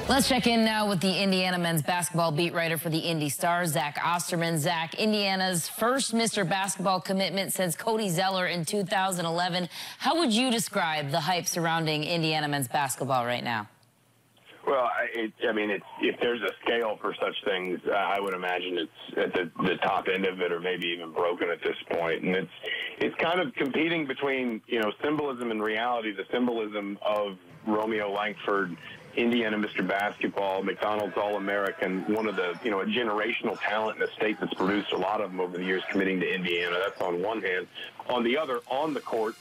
Let's check in now with the Indiana men's basketball beat writer for the Indy Star, Zach Osterman. Zach, Indiana's first Mr. Basketball commitment since Cody Zeller in 2011. How would you describe the hype surrounding Indiana men's basketball right now? Well, if there's a scale for such things, I would imagine it's at the top end of it, or maybe even broken at this point. And it's kind of competing between, symbolism and reality. The symbolism of Romeo Langford, Indiana Mr. Basketball, McDonald's All-American, one of the, a generational talent in a state that's produced a lot of them over the years committing to Indiana. That's on one hand. On the other, on the court,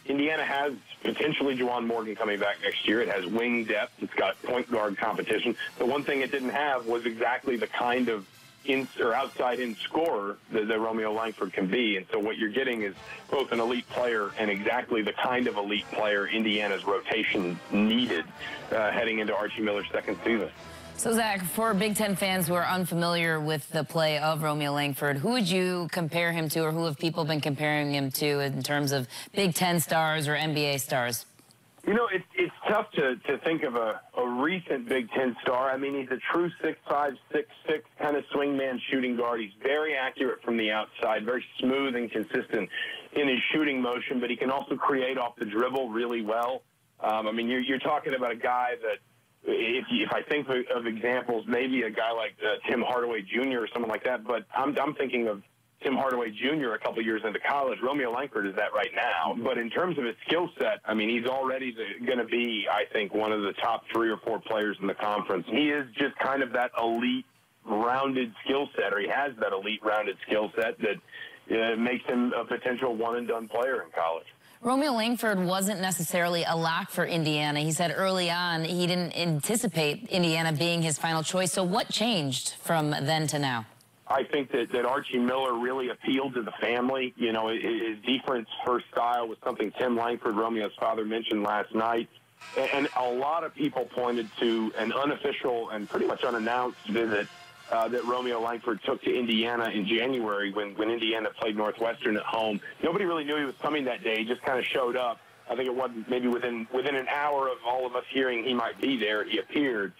Indiana has potentially Juwan Morgan coming back next year. It has wing depth. It's got point guard competition. The one thing it didn't have was exactly the kind of outside-in scorer that Romeo Langford can be. And so what you're getting is both an elite player and exactly the kind of elite player Indiana's rotation needed heading into Archie Miller's second season. So, Zach, for Big Ten fans who are unfamiliar with the play of Romeo Langford, who would you compare him to, or who have people been comparing him to in terms of Big Ten stars or NBA stars? It's tough to think of a recent Big Ten star. I mean, he's a true 6'5", 6'6", kind of swingman shooting guard. He's very accurate from the outside, very smooth and consistent in his shooting motion, but he can also create off the dribble really well. You're talking about a guy that, if I think of examples, maybe a guy like Tim Hardaway Jr. or someone like that, but I'm thinking of Tim Hardaway Jr. a couple years into college. Romeo Langford is that right now. But in terms of his skill set, he's already going to be, I think, one of the top 3 or 4 players in the conference. He is just kind of that elite, rounded skill set, or he has that elite, rounded skill set that makes him a potential one-and-done player in college. Romeo Langford wasn't necessarily a lock for Indiana. He said early on he didn't anticipate Indiana being his final choice. So what changed from then to now? I think that Archie Miller really appealed to the family. His defense-first style was something Tim Langford, Romeo's father, mentioned last night. And a lot of people pointed to an unofficial and pretty much unannounced visit that Romeo Langford took to Indiana in January when Indiana played Northwestern at home. Nobody really knew he was coming that day. He just kind of showed up. I think it was maybe within an hour of all of us hearing he might be there, he appeared.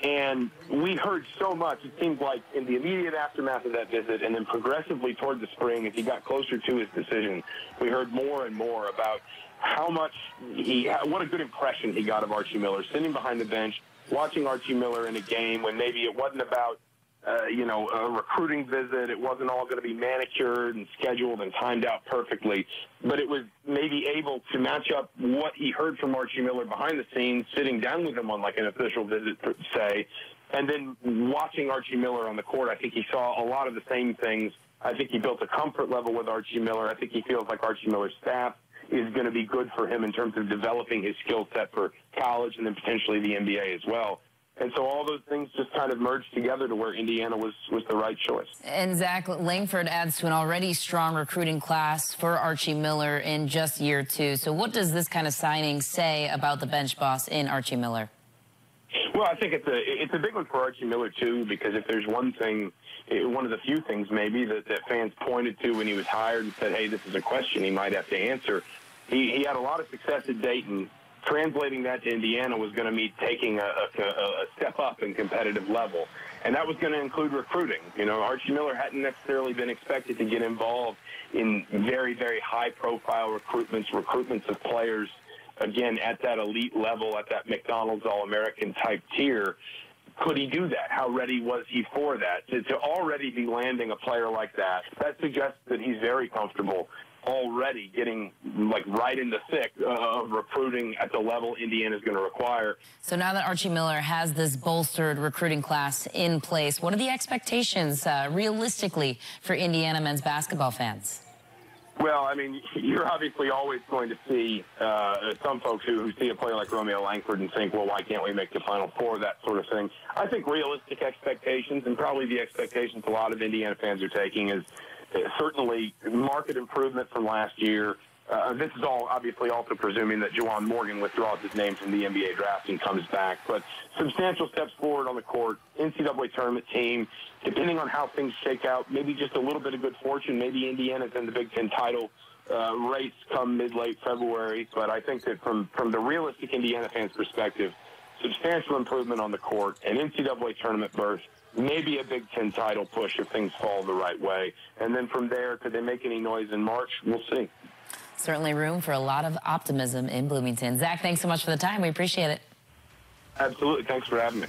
And we heard so much, it seemed like in the immediate aftermath of that visit, and then progressively toward the spring, as he got closer to his decision, we heard more and more about what a good impression he got of Archie Miller, sitting behind the bench, watching Archie Miller in a game when maybe it wasn't about a recruiting visit. It wasn't all going to be manicured and scheduled and timed out perfectly, but it was maybe able to match up what he heard from Archie Miller behind the scenes, sitting down with him on like an official visit, say, and then watching Archie Miller on the court. I think he saw a lot of the same things. I think he built a comfort level with Archie Miller. I think he feels like Archie Miller's staff is going to be good for him in terms of developing his skill set for college and then potentially the NBA as well. And so all those things just kind of merged together to where Indiana was the right choice. And Zach, Langford adds to an already strong recruiting class for Archie Miller in just year 2. So what does this kind of signing say about the bench boss in Archie Miller? Well, I think it's a big one for Archie Miller, too, because if there's one thing, one of the few things maybe that fans pointed to when he was hired and said, hey, this is a question he might have to answer, he had a lot of success at Dayton. Translating that to Indiana was going to mean taking a step up in competitive level, and that was going to include recruiting. Archie Miller hadn't necessarily been expected to get involved in very, very high-profile recruitments of players, again, at that elite level, at that McDonald's All-American type tier. Could he do that? How ready was he for that? To already be landing a player like that suggests that he's very comfortable already getting right in the thick of recruiting at the level Indiana is going to require. So now that Archie Miller has this bolstered recruiting class in place, what are the expectations realistically for Indiana men's basketball fans? Well, you're obviously always going to see some folks who see a player like Romeo Langford and think, well, why can't we make the Final Four, that sort of thing. I think realistic expectations, and probably the expectations a lot of Indiana fans are taking, is certainly market improvement from last year. This is all obviously also presuming that Juwan Morgan withdraws his name from the NBA draft and comes back. But substantial steps forward on the court, NCAA tournament team, depending on how things shake out, maybe just a little bit of good fortune. Maybe Indiana's in the Big Ten title race come mid-late February. But I think that from the realistic Indiana fans' perspective, substantial improvement on the court, an NCAA tournament berth, maybe a Big Ten title push if things fall the right way. And then from there, could they make any noise in March? We'll see. Certainly room for a lot of optimism in Bloomington. Zach, thanks so much for the time. We appreciate it. Absolutely. Thanks for having me.